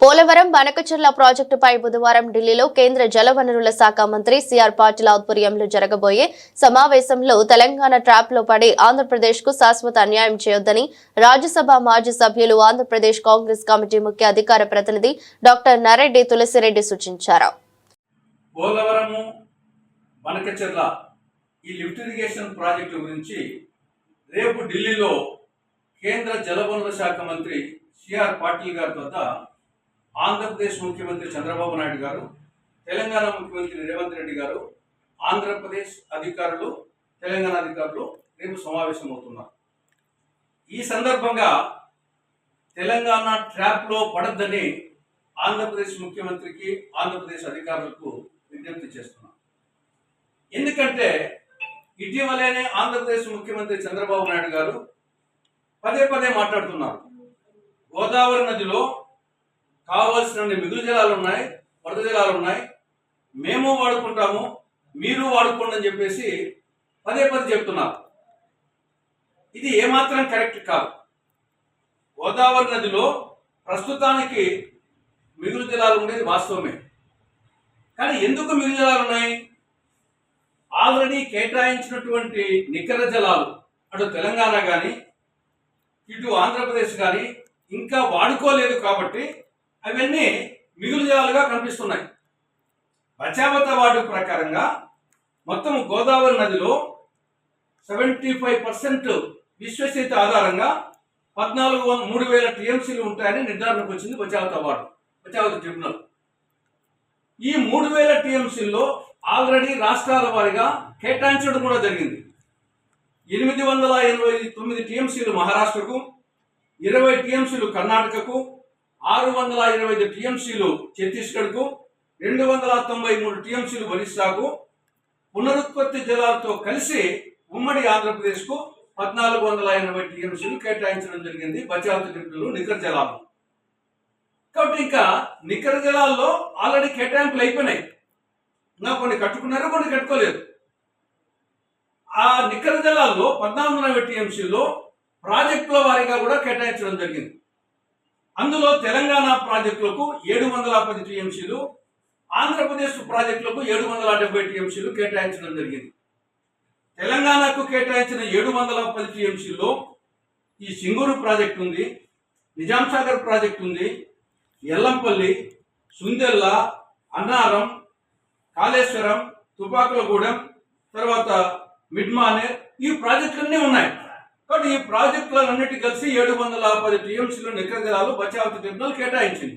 పోలవరం బనకచెర్ల ప్రాజెక్టుపై బుధవారం ఢిల్లీలో కేంద్ర జలవనరుల శాఖ మంత్రి సిఆర్ పాటిల్ ఆధ్వర్యంలో జరగబోయే సమావేశంలో తెలంగాణ ట్రాప్లో పడి ఆంధ్రప్రదేశ్కు శాశ్వత అన్యాయం చేయొద్దని రాజ్యసభ మాజీ సభ్యులు ఆంధ్రప్రదేశ్ కాంగ్రెస్ కమిటీ ముఖ్య అధికార ప్రతినిధి డాక్టర్ నరెడ్డి తులసిరెడ్డి సూచించారు. పోలవరము బనకచెర్ల ఈ లిఫ్ట్ ఇరిగేషన్ ప్రాజెక్టు గురించి రేపు ఢిల్లీలో కేంద్ర జలవనరుల శాఖ మంత్రి సిఆర్ పాటిల్ గారి వద్ద ఆంధ్రప్రదేశ్ ముఖ్యమంత్రి చంద్రబాబు నాయుడు గారు, తెలంగాణ ముఖ్యమంత్రి రేవంత్ రెడ్డి గారు, ఆంధ్రప్రదేశ్ అధికారులు, తెలంగాణ అధికారులు రేపు సమావేశమవుతున్నారు. ఈ సందర్భంగా తెలంగాణ ట్రాప్లో పడద్దని ఆంధ్రప్రదేశ్ ముఖ్యమంత్రికి, ఆంధ్రప్రదేశ్ అధికారులకు విజ్ఞప్తి చేస్తున్నారు. ఎందుకంటే ఇటీవలనే ఆంధ్రప్రదేశ్ ముఖ్యమంత్రి చంద్రబాబు నాయుడు గారు పదే పదే మాట్లాడుతున్నారు. గోదావరి నదిలో కావాల్సిన మిగులు జలాలు ఉన్నాయి, వరద జలాలు ఉన్నాయి, మేము వాడుకుంటాము, మీరు వాడుకోండి అని చెప్పేసి పదే పదే చెప్తున్నారు. ఇది ఏమాత్రం కరెక్ట్ కాదు. గోదావరి నదిలో ప్రస్తుతానికి మిగులు జలాలు ఉండేది వాస్తవమే. కానీ ఎందుకు మిగులు జలాలు ఉన్నాయి? ఆల్రెడీ కేటాయించినటువంటి నికర జలాలు అటు తెలంగాణ కానీ ఇటు ఆంధ్రప్రదేశ్ కానీ ఇంకా వాడుకోలేదు కాబట్టి అవన్నీ మిగులు జలాలుగా కనిపిస్తున్నాయి. బచావత వార్డు ప్రకారంగా మొత్తం గోదావరి నదిలో 75% విశ్వసనీయత ఆధారంగా 3,000 టీఎంసీలు ఉంటాయని నిర్ధారణకు వచ్చింది బచావత ట్రిబ్యునల్. ఈ 3,000 టీఎంసీల్లో ఆల్రెడీ రాష్ట్రాల వారీగా కేటాయించడం కూడా జరిగింది. 889 టీఎంసీలు మహారాష్ట్రకు, 20 టీఎంసీలు కర్ణాటకకు, 625 టీఎంసీలు ఛత్తీస్గఢ్కు, 293 టీఎంసీలు ఒరిస్సాకు, పునరుత్పత్తి జలాలతో కలిసి ఉమ్మడి ఆంధ్రప్రదేశ్కు 1,480 టీఎంసీలు కేటాయించడం జరిగింది. బచావత ట్రిబ్యునల్ నికర జలాలు. కాబట్టి ఇంకా నికర జలాల్లో ఆల్రెడీ కేటాయింపులు అయిపోయినాయి. ఇంకా కొన్ని కట్టుకున్నారు, కొన్ని కట్టుకోలేదు. ఆ నికర జలాల్లో 1,480 టీఎంసీల్లో ప్రాజెక్టుల వారీగా కూడా కేటాయించడం జరిగింది. అందులో తెలంగాణ ప్రాజెక్టులకు 710 టీఎంసీలు, ఆంధ్రప్రదేశ్ ప్రాజెక్టులకు 770 టీఎంసీలు కేటాయించడం జరిగింది. తెలంగాణకు కేటాయించిన 710 టీఎంసీల్లో ఈ సింగూరు ప్రాజెక్టు ఉంది, నిజాం సాగర్ ప్రాజెక్టు ఉంది, ఎల్లంపల్లి, సుందెల్ల, అన్నారం, కాళేశ్వరం, తుపాకులగూడెం, తర్వాత మిడ్మానేర్, ఈ ప్రాజెక్టులన్నీ ఉన్నాయి. కాబట్టి ఈ ప్రాజెక్టులన్నిటి కలిసి 710 టీఎంసీలు నికర జలాలు బచావత ట్రిబ్యునల్ కేటాయించింది.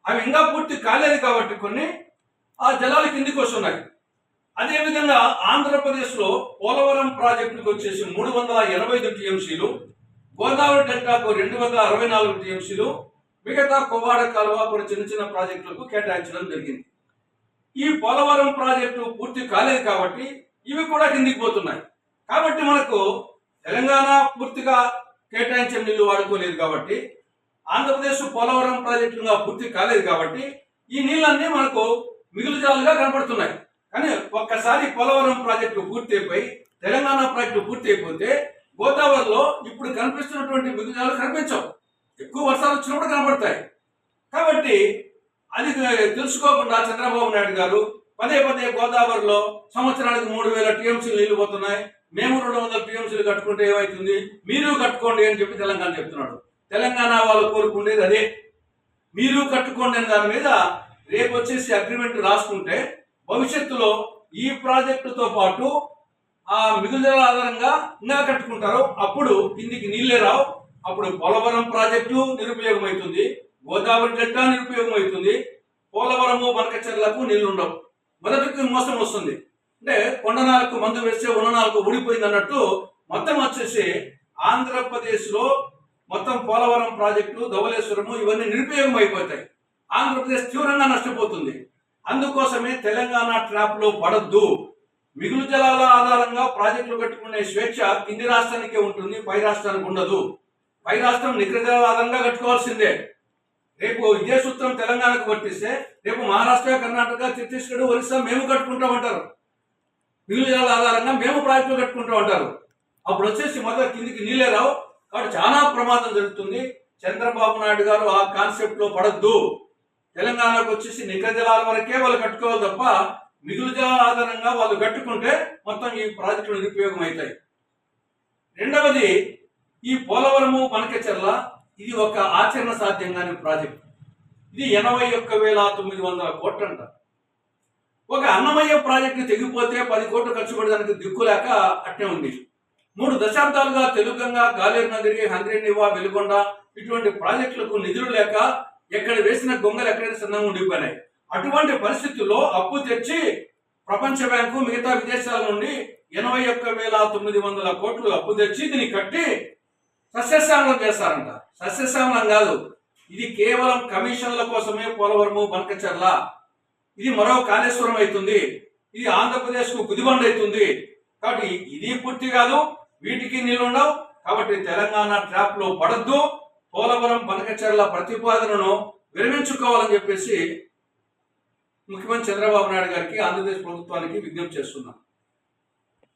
అవి ఇంకా పూర్తి కాలేదు కాబట్టి కొన్ని ఆ జలాలు కిందికి వస్తున్నాయి. అదేవిధంగా ఆంధ్రప్రదేశ్లో పోలవరం ప్రాజెక్టులకు వచ్చేసి 385 టీఎంసీలు, గోదావరి డెల్టాకు 264 టీఎంసీలు, మిగతా కొవ్వాడ కాలువ కొన్ని చిన్న చిన్న ప్రాజెక్టులకు కేటాయించడం జరిగింది. ఈ పోలవరం ప్రాజెక్టు పూర్తి కాలేదు కాబట్టి ఇవి కూడా కిందికి పోతున్నాయి. కాబట్టి మనకు తెలంగాణ పూర్తిగా కేటాయించే నీళ్లు వాడుకోలేదు కాబట్టి, ఆంధ్రప్రదేశ్ పోలవరం ప్రాజెక్టుగా పూర్తి కాలేదు కాబట్టి ఈ నీళ్ళన్నీ మనకు మిగులు జలాలుగా కనపడుతున్నాయి. కానీ ఒక్కసారి పోలవరం ప్రాజెక్టు పూర్తి అయిపోయి తెలంగాణ ప్రాజెక్టు పూర్తి అయిపోతే గోదావరిలో ఇప్పుడు కనిపిస్తున్నటువంటి మిగులు జలాలు కనిపించవు. ఎక్కువ వర్షాలు వచ్చినప్పుడు కనపడతాయి. కాబట్టి అది తెలుసుకోకుండా చంద్రబాబు నాయుడు గారు పదే పదే గోదావరిలో సంవత్సరానికి 3,000 టీఎంసీలు నీళ్లు పోతున్నాయి, మేము 200 టీఎంసీలు కట్టుకుంటే ఏమవుతుంది, మీరు కట్టుకోండి అని చెప్పి తెలంగాణ చెప్తున్నాడు. తెలంగాణ వాళ్ళు కోరుకునేది అదే, మీరు కట్టుకోండి అనే దాని మీద రేపు వచ్చేసి అగ్రిమెంట్ రాసుకుంటే భవిష్యత్తులో ఈ ప్రాజెక్టుతో పాటు ఆ మిగులు ఆధారంగా ఇంకా కట్టుకుంటారు. అప్పుడు కిందికి నీళ్లే రావు. అప్పుడు పోలవరం ప్రాజెక్టు నిరుపయోగం అవుతుంది, గోదావరి డెల్టా నిరుపయోగం అవుతుంది, పోలవరము బనకచెర్లకు నీళ్లు ఉండవు. మొదటికి మోసం వస్తుంది. అంటే కొండనాలకు మందు వేస్తే ఉన్ననాలకు ఊడిపోయింది అన్నట్టు మొత్తం వచ్చేసి ఆంధ్రప్రదేశ్లో మొత్తం పోలవరం ప్రాజెక్టు, ధవళేశ్వరము ఇవన్నీ నిరుపయోగం అయిపోతాయి. ఆంధ్రప్రదేశ్ తీవ్రంగా నష్టపోతుంది. అందుకోసమే తెలంగాణ ట్రాప్లో పడద్దు. మిగులు జలాల ఆధారంగా ప్రాజెక్టులు కట్టుకునే స్వేచ్ఛ కింది రాష్ట్రానికే ఉంటుంది, పై రాష్ట్రానికి ఉండదు. పై రాష్ట్రం నికర జలాల ఆధారంగా కట్టుకోవాల్సిందే. రేపు ఇదే సూత్రం తెలంగాణకు వర్తిస్తే రేపు మహారాష్ట్ర, కర్ణాటక, ఛత్తీస్గఢ్, ఒరిస్సా మేము కట్టుకుంటామంటారు. మిగులు జలాల ఆధారంగా మేము ప్రాజెక్టులు కట్టుకుంటామంటారు. అప్పుడు వచ్చేసి మొదట కిందికి నీళ్ళే రావు. కాబట్టి చాలా ప్రమాదం జరుగుతుంది. చంద్రబాబు నాయుడు గారు ఆ కాన్సెప్ట్ లో పడద్దు. తెలంగాణకు వచ్చేసి నికర జలాల వరకే వాళ్ళు కట్టుకోవాలి తప్ప మిగులు జలాల ఆధారంగా వాళ్ళు కట్టుకుంటే మొత్తం ఈ ప్రాజెక్టులు నిరుపయోగం అవుతాయి. రెండవది, ఈ పోలవరము మనకచెర్ల ఇది ఒక ఆచరణ సాధ్యం కాని ప్రాజెక్ట్. ఇది 81,900 కోట్లంట. ఒక అన్నమయ్య ప్రాజెక్టు తెగిపోతే 10 కోట్లు ఖర్చు పెట్టడానికి దిక్కులేక అట్టే ఉంది. 3 దశాబ్దాలుగా తెలుగంగా, గాలేరు నగరి, హంద్రీనివా, వెలుగొండ ఇటువంటి ప్రాజెక్టులకు నిధులు లేక ఎక్కడ వేసిన గొంగలు ఎక్కడైనా సిద్ధంగా ఉండిపోయినాయి. అటువంటి పరిస్థితుల్లో అప్పు తెచ్చి ప్రపంచ బ్యాంకు మిగతా విదేశాల నుండి 81,900 కోట్లు అప్పు తెచ్చి దీన్ని కట్టి సస్యశ్యామలం చేస్తారంట. సస్యశ్యామలం కాదు, ఇది కేవలం కమిషన్ల కోసమే పోలవరము బనకచెర్ల. ఇది మరో కాళేశ్వరం అవుతుంది, ఇది ఆంధ్రప్రదేశ్ కు గుదిబండ అవుతుంది. కాబట్టి ఇది పూర్తి కాదు, వీటికి నీళ్ళు ఉండవు. కాబట్టి తెలంగాణ ట్రాప్ లో పడద్దు, పోలవరం బనకచెర్ల ప్రతిపాదనను విరమించుకోవాలని చెప్పేసి ముఖ్యమంత్రి చంద్రబాబు నాయుడు గారికి, ఆంధ్రప్రదేశ్ ప్రభుత్వానికి విజ్ఞప్తి చేస్తున్నాం.